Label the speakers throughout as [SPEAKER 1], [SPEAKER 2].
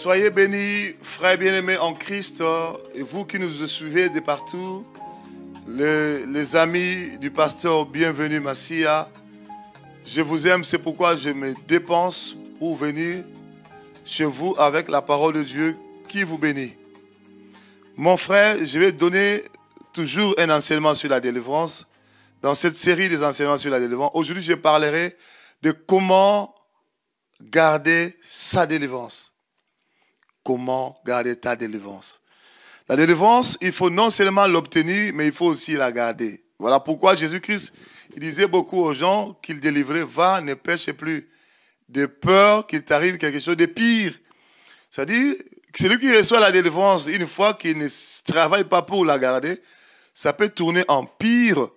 [SPEAKER 1] Soyez bénis, frères bien-aimés en Christ, et vous qui nous suivez de partout, les amis du pasteur Bienvenu Massia. Je vous aime, c'est pourquoi je me dépense pour venir chez vous avec la parole de Dieu qui vous bénit. Mon frère, je vais donner toujours un enseignement sur la délivrance. Dans cette série des enseignements sur la délivrance, aujourd'hui je parlerai de comment garder sa délivrance. Comment garder ta délivrance. La délivrance, il faut non seulement l'obtenir, mais il faut aussi la garder. Voilà pourquoi Jésus-Christ, il disait beaucoup aux gens qu'il délivrait, va, ne pêche plus, de peur qu'il t'arrive quelque chose de pire. C'est-à-dire, celui qui reçoit la délivrance, une fois qu'il ne travaille pas pour la garder, ça peut tourner en pire.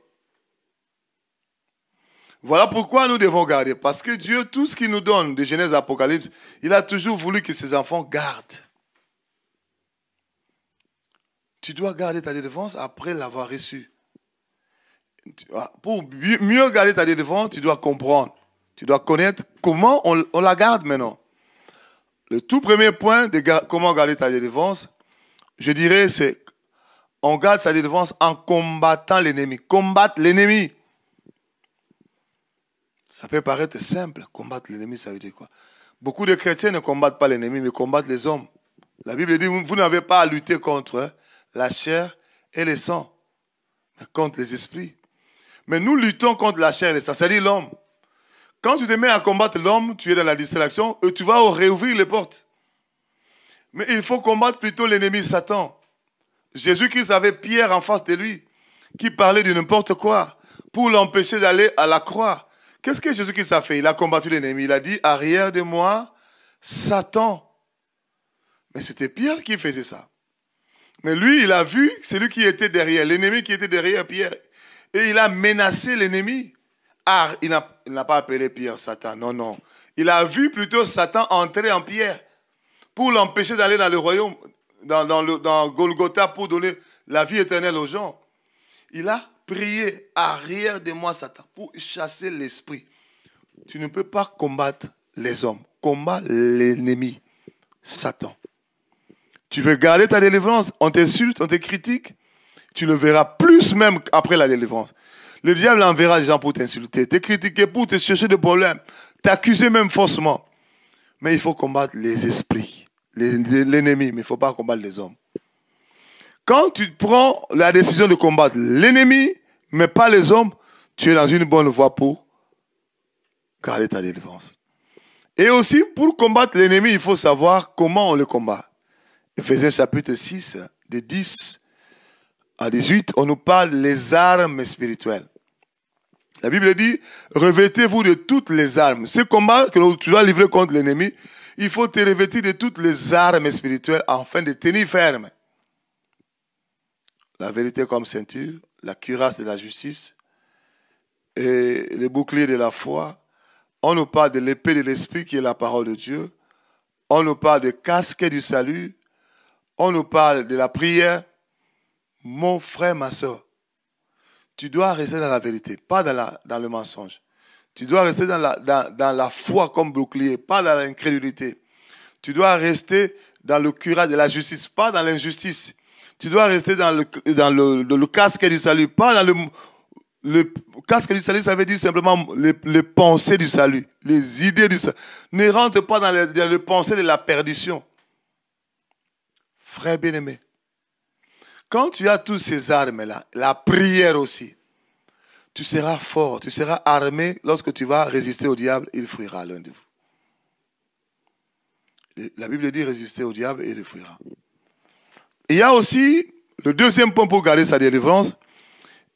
[SPEAKER 1] Voilà pourquoi nous devons garder. Parce que Dieu, tout ce qu'il nous donne de Genèse à Apocalypse, il a toujours voulu que ses enfants gardent. Tu dois garder ta délivrance après l'avoir reçue. Pour mieux garder ta délivrance, tu dois comprendre. Tu dois connaître comment on la garde maintenant. Le tout premier point de comment garder ta délivrance, je dirais, c'est on garde sa délivrance en combattant l'ennemi. Combattre l'ennemi. Ça peut paraître simple. Combattre l'ennemi, ça veut dire quoi? Beaucoup de chrétiens ne combattent pas l'ennemi, mais combattent les hommes. La Bible dit, vous n'avez pas à lutter contre la chair et le sang, mais contre les esprits. Mais nous luttons contre la chair et le sang, c'est-à-dire l'homme. Quand tu te mets à combattre l'homme, tu es dans la distraction et tu vas réouvrir les portes. Mais il faut combattre plutôt l'ennemi Satan. Jésus-Christ avait Pierre en face de lui, qui parlait de n'importe quoi, pour l'empêcher d'aller à la croix. Qu'est-ce que Jésus-Christ a fait? Il a combattu l'ennemi. Il a dit, arrière de moi, Satan. Mais c'était Pierre qui faisait ça. Mais lui, il a vu celui qui était derrière, l'ennemi qui était derrière Pierre. Et il a menacé l'ennemi. Ah, il n'a pas appelé Pierre Satan. Non, non. Il a vu plutôt Satan entrer en Pierre pour l'empêcher d'aller dans le royaume, dans Golgotha, pour donner la vie éternelle aux gens. Il a prier arrière de moi, Satan, pour chasser l'esprit. Tu ne peux pas combattre les hommes. Combat l'ennemi, Satan. Tu veux garder ta délivrance, on t'insulte, on te critique, tu le verras plus même après la délivrance. Le diable enverra des gens pour t'insulter, te critiquer, pour te chercher des problèmes, t'accuser même faussement. Mais il faut combattre les esprits, l'ennemi, mais il ne faut pas combattre les hommes. Quand tu prends la décision de combattre l'ennemi, mais pas les hommes, tu es dans une bonne voie pour garder ta délivrance. Et aussi, pour combattre l'ennemi, il faut savoir comment on le combat. Éphésiens chapitre 6, de 10 à 18, on nous parle des armes spirituelles. La Bible dit, revêtez-vous de toutes les armes. Ce combat que tu dois livrer contre l'ennemi, il faut te revêtir de toutes les armes spirituelles afin de tenir ferme. La vérité comme ceinture, la cuirasse de la justice et le bouclier de la foi. On nous parle de l'épée de l'esprit qui est la parole de Dieu. On nous parle de casque du salut. On nous parle de la prière. Mon frère, ma soeur, tu dois rester dans la vérité, pas dans le mensonge. Tu dois rester dans la foi comme bouclier, pas dans l'incrédulité. Tu dois rester dans le cuirasse de la justice, pas dans l'injustice. Tu dois rester dans le casque du salut, pas dans le casque du salut, ça veut dire simplement les pensées du salut, les idées du salut. Ne rentre pas dans les pensées de la perdition. Frère bien-aimé, quand tu as tous ces armes-là, la prière aussi, tu seras fort, tu seras armé. Lorsque tu vas résister au diable, il fuira l'un de vous. La Bible dit résister au diable et il fuira. Il y a aussi le deuxième point pour garder sa délivrance.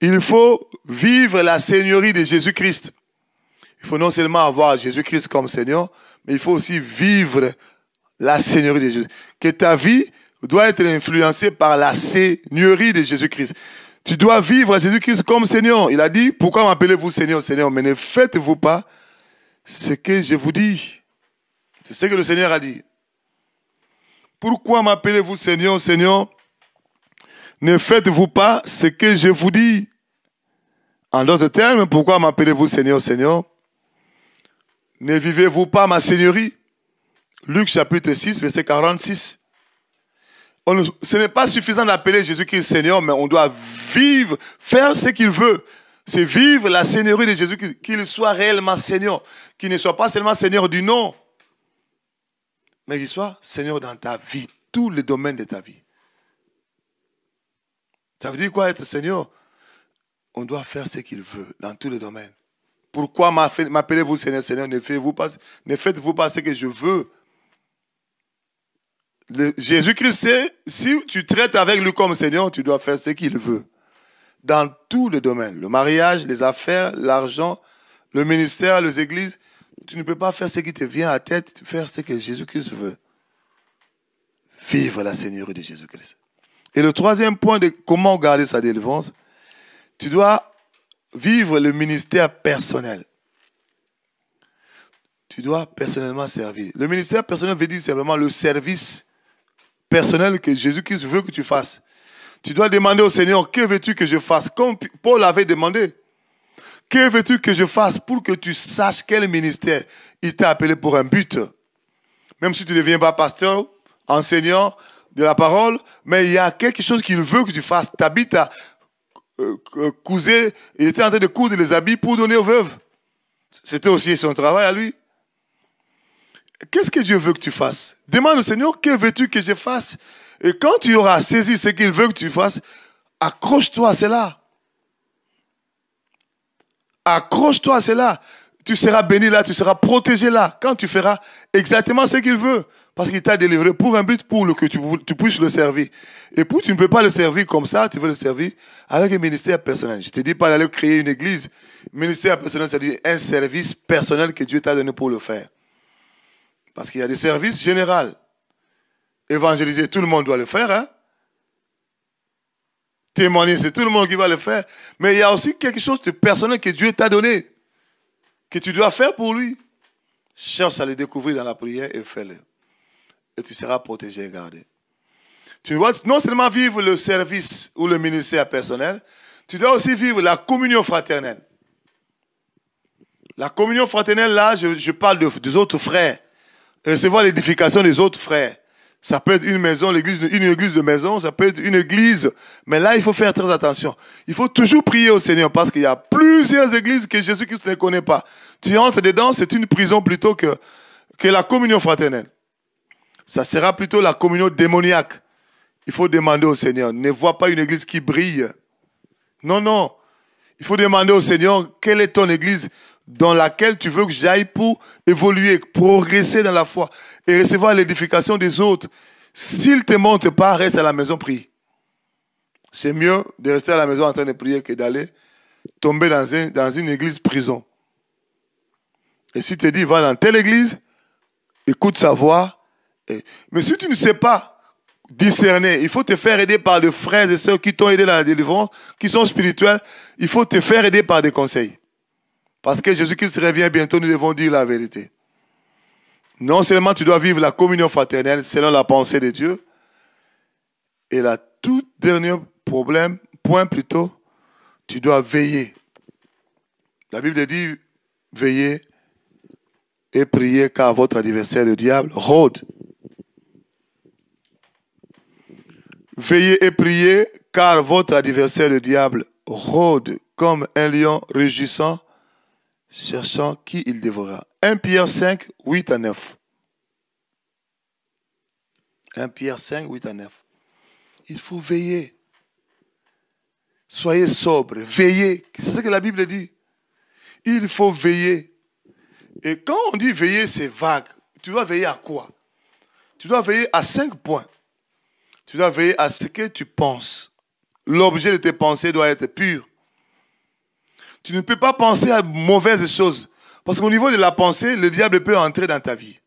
[SPEAKER 1] Il faut vivre la seigneurie de Jésus-Christ. Il faut non seulement avoir Jésus-Christ comme Seigneur, mais il faut aussi vivre la Seigneurie de Jésus. Que ta vie doit être influencée par la Seigneurie de Jésus-Christ. Tu dois vivre à Jésus-Christ comme Seigneur. Il a dit, pourquoi m'appelez-vous Seigneur, Seigneur? Mais ne faites-vous pas ce que je vous dis. C'est ce que le Seigneur a dit. Pourquoi m'appelez-vous Seigneur, Seigneur? Ne faites-vous pas ce que je vous dis. En d'autres termes, pourquoi m'appelez-vous Seigneur, Seigneur? Ne vivez-vous pas ma Seigneurie? Luc chapitre 6, verset 46. Ce n'est pas suffisant d'appeler Jésus-Christ Seigneur, mais on doit vivre, faire ce qu'il veut. C'est vivre la Seigneurie de Jésus, qu'il soit réellement Seigneur. Qu'il ne soit pas seulement Seigneur du nom, mais qu'il soit Seigneur dans ta vie, tous les domaines de ta vie. Ça veut dire quoi être Seigneur? On doit faire ce qu'il veut dans tous les domaines. Pourquoi m'appelez-vous Seigneur, Seigneur? Ne faites-vous pas ce que je veux. Jésus-Christ sait, si tu traites avec lui comme Seigneur, tu dois faire ce qu'il veut. Dans tous les domaines. Le mariage, les affaires, l'argent, le ministère, les églises. Tu ne peux pas faire ce qui te vient à la tête, faire ce que Jésus-Christ veut. Vivre la Seigneurie de Jésus-Christ. Et le troisième point de comment garder sa délivrance, tu dois vivre le ministère personnel. Tu dois personnellement servir. Le ministère personnel veut dire simplement le service personnel que Jésus-Christ veut que tu fasses. Tu dois demander au Seigneur, que veux-tu que je fasse? Comme Paul avait demandé. Que veux-tu que je fasse pour que tu saches quel ministère il t'a appelé pour un but? Même si tu ne deviens pas pasteur, enseignant de la parole, mais il y a quelque chose qu'il veut que tu fasses. Tu habites à couser, il était en train de coudre les habits pour donner aux veuves. C'était aussi son travail à lui. Qu'est-ce que Dieu veut que tu fasses? Demande au Seigneur, que veux-tu que je fasse? Et quand tu auras saisi ce qu'il veut que tu fasses, accroche-toi à cela. Accroche-toi à cela. Tu seras béni là, tu seras protégé là. Quand tu feras exactement ce qu'il veut. Parce qu'il t'a délivré pour un but, pour que tu puisses le servir. Et puis tu ne peux pas le servir comme ça, tu veux le servir avec un ministère personnel. Je ne te dis pas d'aller créer une église. Ministère personnel, c'est-à-dire un service personnel que Dieu t'a donné pour le faire. Parce qu'il y a des services généraux. Évangéliser, tout le monde doit le faire. Hein? Témoigner, c'est tout le monde qui va le faire. Mais il y a aussi quelque chose de personnel que Dieu t'a donné, que tu dois faire pour lui. Cherche à le découvrir dans la prière et fais-le. Et tu seras protégé et gardé. Tu dois non seulement vivre le service ou le ministère personnel, tu dois aussi vivre la communion fraternelle. La communion fraternelle, là, je parle des autres frères. Recevoir l'édification des autres frères. Ça peut être une maison, une église de maison, ça peut être une église. Mais là, il faut faire très attention. Il faut toujours prier au Seigneur parce qu'il y a plusieurs églises que Jésus-Christ ne connaît pas. Tu entres dedans, c'est une prison plutôt que la communion fraternelle. Ça sera plutôt la communion démoniaque. Il faut demander au Seigneur. Ne vois pas une église qui brille. Non, non. Il faut demander au Seigneur quelle est ton église dans laquelle tu veux que j'aille pour évoluer, progresser dans la foi et recevoir l'édification des autres. S'il ne te montre pas, reste à la maison, prie. C'est mieux de rester à la maison en train de prier que d'aller tomber dans une église prison. Et si tu te dis, va dans telle église, écoute sa voix. Mais si tu ne sais pas discerner, il faut te faire aider par des frères et sœurs qui t'ont aidé dans la délivrance, qui sont spirituels. Il faut te faire aider par des conseils. Parce que Jésus-Christ revient bientôt, nous devons dire la vérité. Non seulement tu dois vivre la communion fraternelle selon la pensée de Dieu, et la toute dernier point plutôt, tu dois veiller. La Bible dit, veillez et priez car votre adversaire, le diable, rôde. Veillez et priez car votre adversaire, le diable, rôde comme un lion rugissant, cherchant qui il dévorera. 1 Pierre 5, 8 à 9. 1 Pierre 5, 8 à 9. Il faut veiller. Soyez sobre, veillez. C'est ce que la Bible dit. Il faut veiller. Et quand on dit veiller, c'est vague. Tu dois veiller à quoi? Tu dois veiller à 5 points. Tu dois veiller à ce que tu penses. L'objet de tes pensées doit être pur. Tu ne peux pas penser à mauvaises choses. Parce qu'au niveau de la pensée, le diable peut entrer dans ta vie.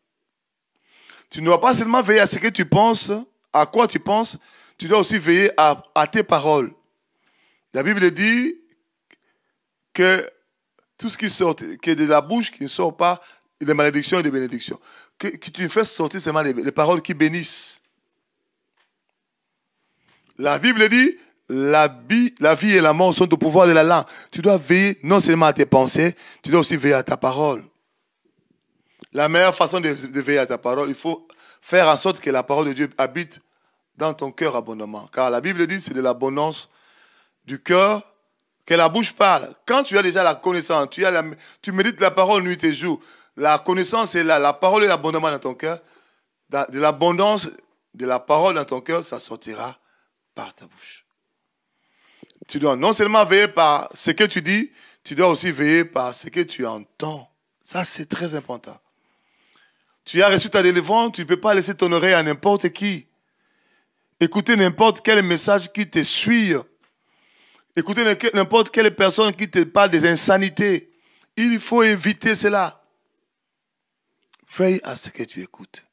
[SPEAKER 1] Tu ne dois pas seulement veiller à ce que tu penses, à quoi tu penses, tu dois aussi veiller à tes paroles. La Bible dit que tout ce qui sort, que de la bouche qui ne sort pas, des malédictions et des bénédictions. Que tu fais sortir seulement les paroles qui bénissent. La Bible dit, la vie et la mort sont au pouvoir de la langue. Tu dois veiller non seulement à tes pensées, tu dois aussi veiller à ta parole. La meilleure façon de veiller à ta parole, il faut faire en sorte que la parole de Dieu habite dans ton cœur abondamment. Car la Bible dit, c'est de l'abondance du cœur que la bouche parle. Quand tu as déjà la connaissance, tu médites la parole nuit et jour. La connaissance est là, la parole est abondamment dans ton cœur. De l'abondance de la parole dans ton cœur, ça sortira par ta bouche. Tu dois non seulement veiller par ce que tu dis, tu dois aussi veiller par ce que tu entends. Ça, c'est très important. Tu as reçu ta délivrance, tu ne peux pas laisser ton oreille à n'importe qui. Écouter n'importe quel message qui te suit. Écouter n'importe quelle personne qui te parle des insanités. Il faut éviter cela. Veille à ce que tu écoutes.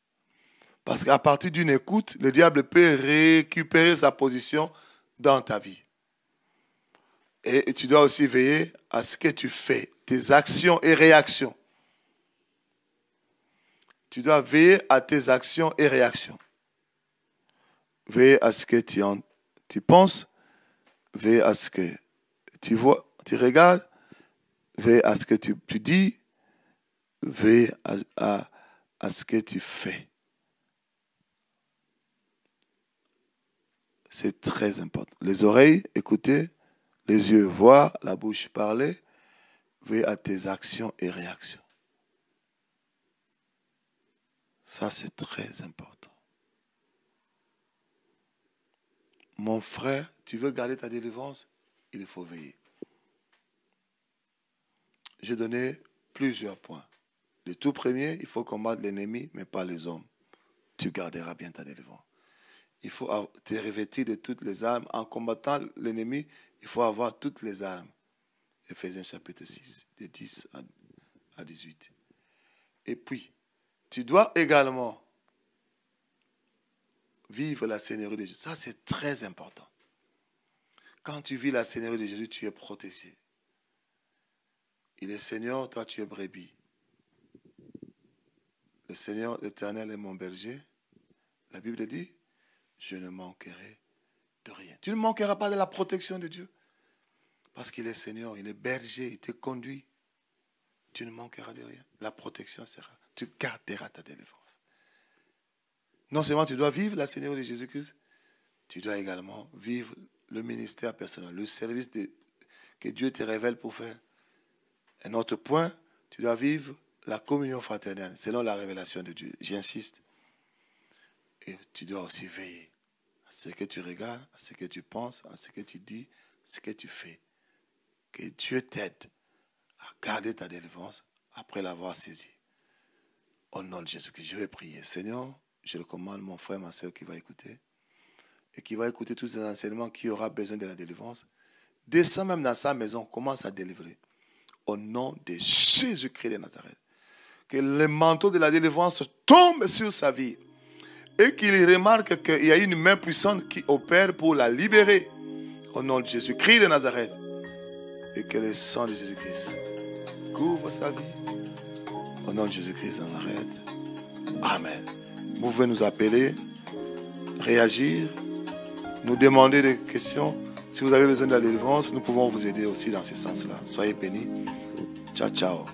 [SPEAKER 1] Parce qu'à partir d'une écoute, le diable peut récupérer sa position dans ta vie. Et tu dois aussi veiller à ce que tu fais, tes actions et réactions. Tu dois veiller à tes actions et réactions. Veille à ce que tu penses. Veille à ce que tu vois, tu regardes. Veille à ce que tu dis. Veille à ce que tu fais. C'est très important. Les oreilles, écouter. Les yeux, voir. La bouche, parler. Veille à tes actions et réactions. Ça, c'est très important. Mon frère, tu veux garder ta délivrance, il faut veiller. J'ai donné plusieurs points. Le tout premier, il faut combattre l'ennemi, mais pas les hommes. Tu garderas bien ta délivrance. Il faut te revêtir de toutes les armes. En combattant l'ennemi, il faut avoir toutes les armes. Ephésiens chapitre 6, de 10 à 18. Et puis, tu dois également vivre la Seigneurie de Jésus. Ça, c'est très important. Quand tu vis la Seigneurie de Jésus, tu es protégé. Il est Seigneur, toi tu es brebis. Le Seigneur, l'Éternel est mon berger. La Bible dit, je ne manquerai de rien. Tu ne manqueras pas de la protection de Dieu. Parce qu'il est Seigneur, il est berger, il te conduit. Tu ne manqueras de rien. La protection sera là. Tu garderas ta délivrance. Non seulement tu dois vivre la Seigneurie de Jésus-Christ, tu dois également vivre le ministère personnel, le service que Dieu te révèle pour faire. Un autre point, tu dois vivre la communion fraternelle, selon la révélation de Dieu. J'insiste. Et tu dois aussi veiller à ce que tu regardes, à ce que tu penses, à ce que tu dis, à ce que tu fais. Que Dieu t'aide à garder ta délivrance après l'avoir saisie. Au nom de Jésus-Christ, je vais prier. Seigneur, je le commande, mon frère, ma soeur qui va écouter, et qui va écouter tous ces enseignements, qui aura besoin de la délivrance. Descends même dans sa maison, commence à délivrer. Au nom de Jésus-Christ de Nazareth. Que le manteau de la délivrance tombe sur sa vie. Et qu'il remarque qu'il y a une main puissante qui opère pour la libérer. Au nom de Jésus-Christ de Nazareth. Et que le sang de Jésus-Christ couvre sa vie. Au nom de Jésus-Christ de Nazareth. Amen. Vous pouvez nous appeler, réagir, nous demander des questions. Si vous avez besoin de la délivrance, nous pouvons vous aider aussi dans ce sens-là. Soyez bénis. Ciao, ciao.